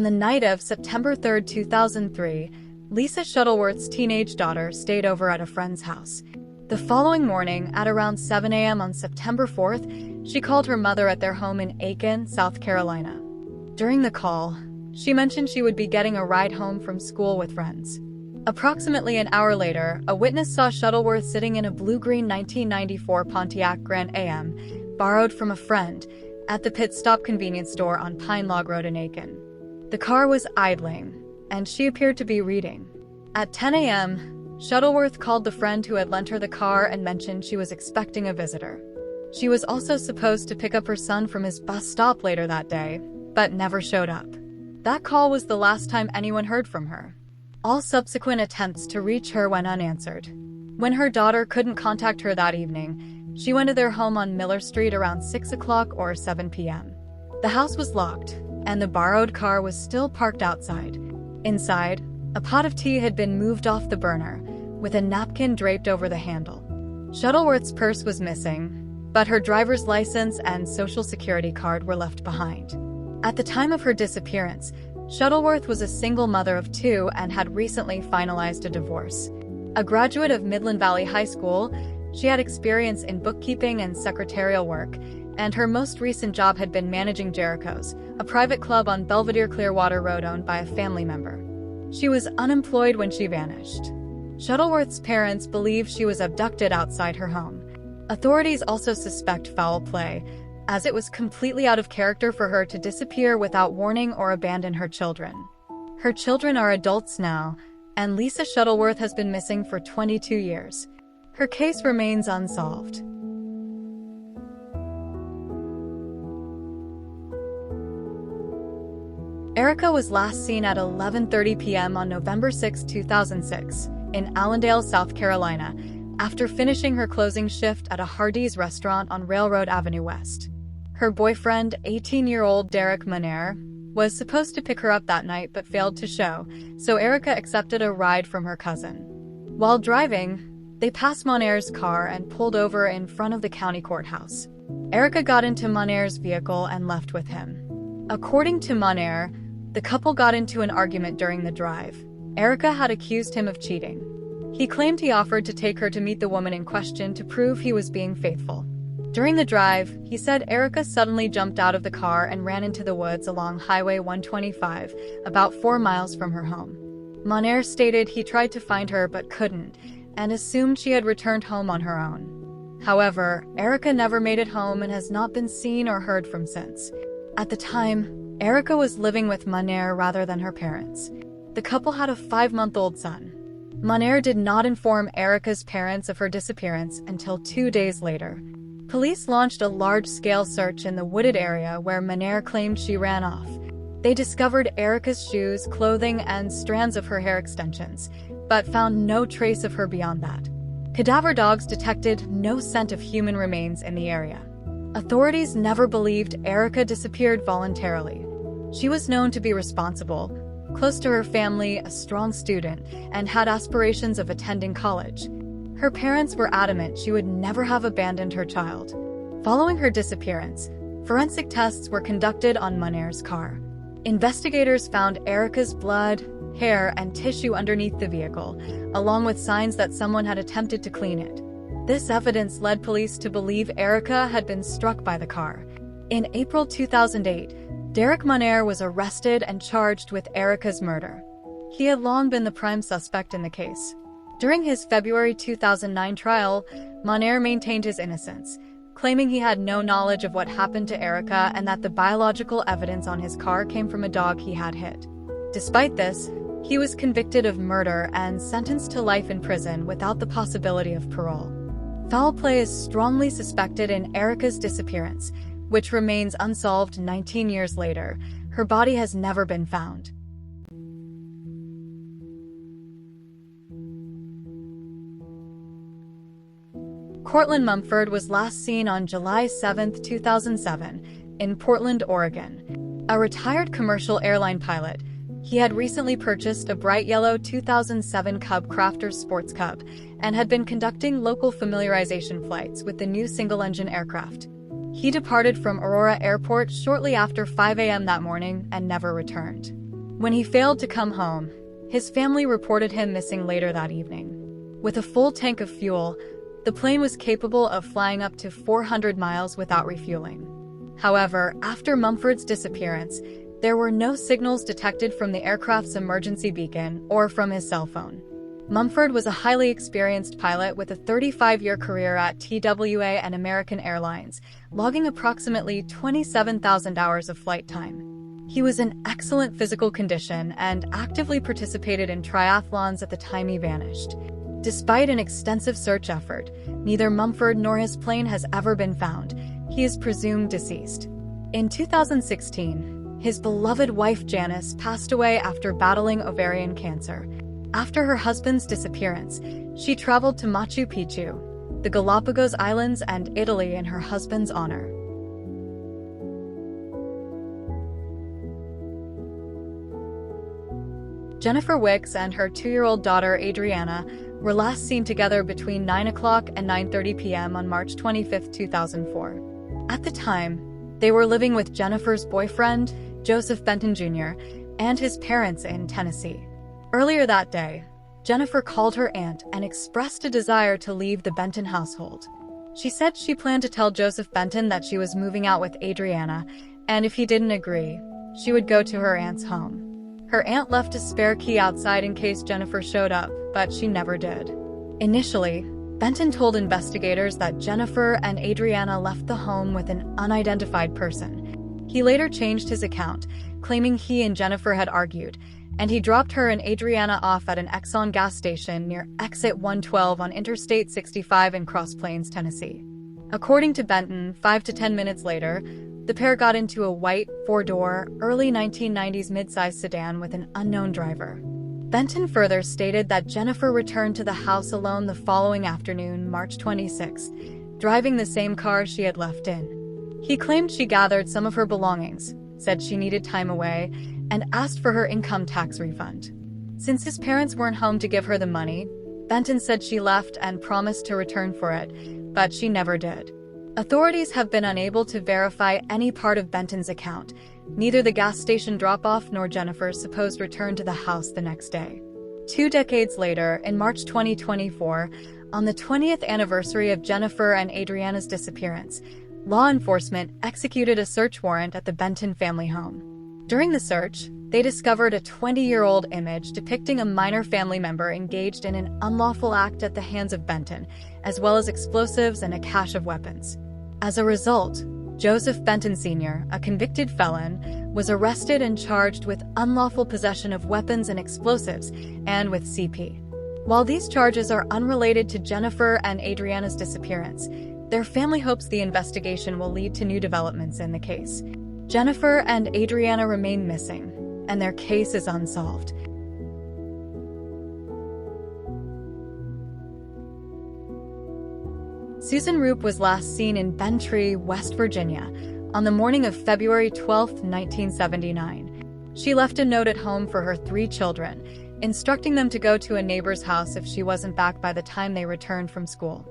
On the night of September 3, 2003, Lisa Shuttleworth's teenage daughter stayed over at a friend's house. The following morning, at around 7 a.m. on September 4th, she called her mother at their home in Aiken, South Carolina. During the call, she mentioned she would be getting a ride home from school with friends. Approximately an hour later, a witness saw Shuttleworth sitting in a blue-green 1994 Pontiac Grand Am, borrowed from a friend, at the pit stop convenience store on Pine Log Road in Aiken. The car was idling, and she appeared to be reading. At 10 a.m., Shuttleworth called the friend who had lent her the car and mentioned she was expecting a visitor. She was also supposed to pick up her son from his bus stop later that day, but never showed up. That call was the last time anyone heard from her. All subsequent attempts to reach her went unanswered. When her daughter couldn't contact her that evening, she went to their home on Miller Street around 6 o'clock or 7 p.m. The house was locked, and the borrowed car was still parked outside. Inside, a pot of tea had been moved off the burner, with a napkin draped over the handle. Shuttleworth's purse was missing, but her driver's license and social security card were left behind. At the time of her disappearance, Shuttleworth was a single mother of 2 and had recently finalized a divorce. A graduate of Midland Valley High School, she had experience in bookkeeping and secretarial work, and her most recent job had been managing Jericho's, a private club on Belvedere Clearwater Road owned by a family member. She was unemployed when she vanished. Shuttleworth's parents believe she was abducted outside her home. Authorities also suspect foul play, as it was completely out of character for her to disappear without warning or abandon her children. Her children are adults now, and Lisa Shuttleworth has been missing for 22 years. Her case remains unsolved. Erica was last seen at 11:30 p.m. on November 6, 2006, in Allendale, South Carolina, after finishing her closing shift at a Hardee's restaurant on Railroad Avenue West. Her boyfriend, 18-year-old Derek Monaire, was supposed to pick her up that night but failed to show, so Erica accepted a ride from her cousin. While driving, they passed Monaire's car and pulled over in front of the county courthouse. Erica got into Monaire's vehicle and left with him. According to Monaire, the couple got into an argument during the drive. Erica had accused him of cheating. He claimed he offered to take her to meet the woman in question to prove he was being faithful. During the drive, he said Erica suddenly jumped out of the car and ran into the woods along Highway 125, about 4 miles from her home. Monaire stated he tried to find her but couldn't, and assumed she had returned home on her own. However, Erica never made it home and has not been seen or heard from since. At the time, Erica was living with Monaire rather than her parents. The couple had a 5-month-old son. Monaire did not inform Erica's parents of her disappearance until 2 days later. Police launched a large-scale search in the wooded area where Monaire claimed she ran off. They discovered Erica's shoes, clothing, and strands of her hair extensions, but found no trace of her beyond that. Cadaver dogs detected no scent of human remains in the area. Authorities never believed Erica disappeared voluntarily. She was known to be responsible, close to her family, a strong student, and had aspirations of attending college. Her parents were adamant she would never have abandoned her child. Following her disappearance, forensic tests were conducted on Monaire's car. Investigators found Erica's blood, hair, and tissue underneath the vehicle, along with signs that someone had attempted to clean it. This evidence led police to believe Erica had been struck by the car. In April 2008, Derek Monaire was arrested and charged with Erica's murder. He had long been the prime suspect in the case. During his February 2009 trial, Monaire maintained his innocence, claiming he had no knowledge of what happened to Erica and that the biological evidence on his car came from a dog he had hit. Despite this, he was convicted of murder and sentenced to life in prison without the possibility of parole. Foul play is strongly suspected in Erica's disappearance, which remains unsolved 19 years later. Her body has never been found. Cortland Mumford was last seen on July 7, 2007, in Portland, Oregon. A retired commercial airline pilot, he had recently purchased a bright yellow 2007 Cub Crafters Sports Cub and had been conducting local familiarization flights with the new single-engine aircraft. He departed from Aurora Airport shortly after 5 a.m. that morning and never returned. When he failed to come home, his family reported him missing later that evening. With a full tank of fuel, the plane was capable of flying up to 400 miles without refueling. However, after Mumford's disappearance, there were no signals detected from the aircraft's emergency beacon or from his cell phone. Mumford was a highly experienced pilot with a 35-year career at TWA and American Airlines, logging approximately 27,000 hours of flight time. He was in excellent physical condition and actively participated in triathlons at the time he vanished. Despite an extensive search effort, neither Mumford nor his plane has ever been found. He is presumed deceased. In 2016, his beloved wife Janice passed away after battling ovarian cancer. After her husband's disappearance, she traveled to Machu Picchu, the Galapagos Islands, and Italy in her husband's honor. Jennifer Wicks and her 2-year-old daughter Adriana were last seen together between 9 o'clock and 9:30 p.m. on March 25, 2004. At the time, they were living with Jennifer's boyfriend, Joseph Benton Jr., and his parents in Tennessee. Earlier that day, Jennifer called her aunt and expressed a desire to leave the Benton household. She said she planned to tell Joseph Benton that she was moving out with Adriana, and if he didn't agree, she would go to her aunt's home. Her aunt left a spare key outside in case Jennifer showed up, but she never did. Initially, Benton told investigators that Jennifer and Adriana left the home with an unidentified person. He later changed his account, claiming he and Jennifer had argued, and he dropped her and Adriana off at an Exxon gas station near Exit 112 on Interstate 65 in Cross Plains, Tennessee. According to Benton, 5 to 10 minutes later, the pair got into a white, 4-door, early 1990s midsize sedan with an unknown driver. Benton further stated that Jennifer returned to the house alone the following afternoon, March 26, driving the same car she had left in. He claimed she gathered some of her belongings, said she needed time away, and asked for her income tax refund. Since his parents weren't home to give her the money, Benton said she left and promised to return for it, but she never did. Authorities have been unable to verify any part of Benton's account, neither the gas station drop-off nor Jennifer's supposed return to the house the next day. 2 decades later, in March 2024, on the 20th anniversary of Jennifer and Adriana's disappearance, law enforcement executed a search warrant at the Benton family home. During the search, they discovered a 20-year-old image depicting a minor family member engaged in an unlawful act at the hands of Benton, as well as explosives and a cache of weapons. As a result, Joseph Benton Sr., a convicted felon, was arrested and charged with unlawful possession of weapons and explosives and with CP. While these charges are unrelated to Jennifer and Adriana's disappearance, their family hopes the investigation will lead to new developments in the case. Jennifer and Adriana remain missing, and their case is unsolved. Susan Roop was last seen in Bentry, West Virginia, on the morning of February 12, 1979. She left a note at home for her 3 children, instructing them to go to a neighbor's house if she wasn't back by the time they returned from school.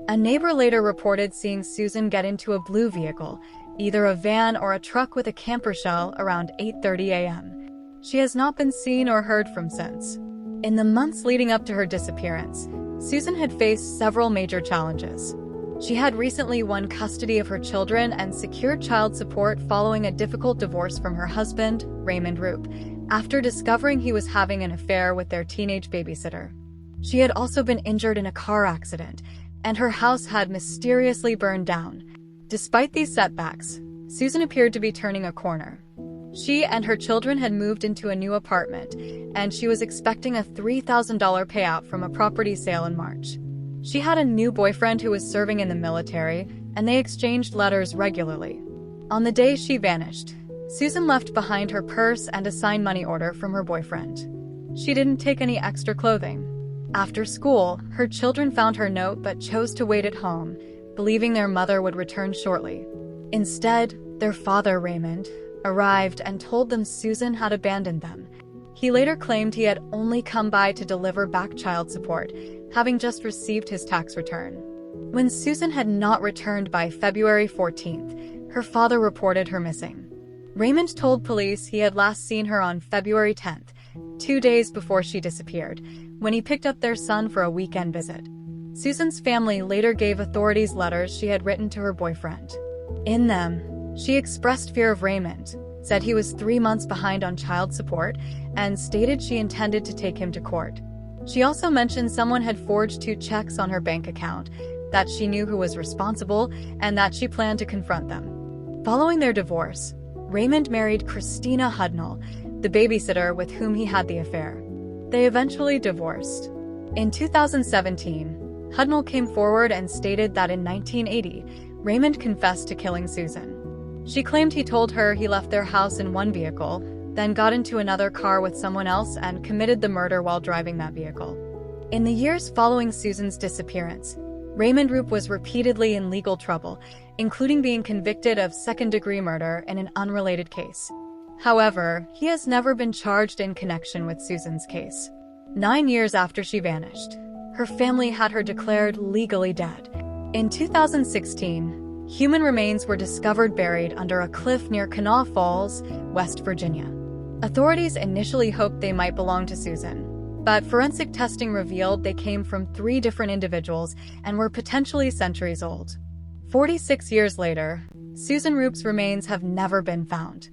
A neighbor later reported seeing Susan get into a blue vehicle, either a van or a truck with a camper shell, around 8:30 a.m. She has not been seen or heard from since. In the months leading up to her disappearance, Susan had faced several major challenges. She had recently won custody of her children and secured child support following a difficult divorce from her husband, Raymond Roop, after discovering he was having an affair with their teenage babysitter. She had also been injured in a car accident, and her house had mysteriously burned down. Despite these setbacks, Susan appeared to be turning a corner. She and her children had moved into a new apartment, and she was expecting a $3,000 payout from a property sale in March. She had a new boyfriend who was serving in the military, and they exchanged letters regularly. On the day she vanished, Susan left behind her purse and a signed money order from her boyfriend. She didn't take any extra clothing. After school, her children found her note but chose to wait at home, believing their mother would return shortly. Instead, their father, Raymond, arrived and told them Susan had abandoned them. He later claimed he had only come by to deliver back child support, having just received his tax return. When Susan had not returned by February 14th, her father reported her missing. Raymond told police he had last seen her on February 10th, 2 days before she disappeared, when he picked up their son for a weekend visit. Susan's family later gave authorities letters she had written to her boyfriend. In them, she expressed fear of Raymond, said he was 3 months behind on child support, and stated she intended to take him to court. She also mentioned someone had forged 2 checks on her bank account, that she knew who was responsible, and that she planned to confront them. Following their divorce, Raymond married Christina Hudnall, the babysitter with whom he had the affair. They eventually divorced. In 2017, Hudnall came forward and stated that in 1980, Raymond confessed to killing Susan. She claimed he told her he left their house in one vehicle, then got into another car with someone else and committed the murder while driving that vehicle. In the years following Susan's disappearance, Raymond Roop was repeatedly in legal trouble, including being convicted of second-degree murder in an unrelated case. However, he has never been charged in connection with Susan's case. 9 years after she vanished, her family had her declared legally dead. In 2016, human remains were discovered buried under a cliff near Kanawha Falls, West Virginia. Authorities initially hoped they might belong to Susan, but forensic testing revealed they came from 3 different individuals and were potentially centuries old. 46 years later, Susan Roop's remains have never been found.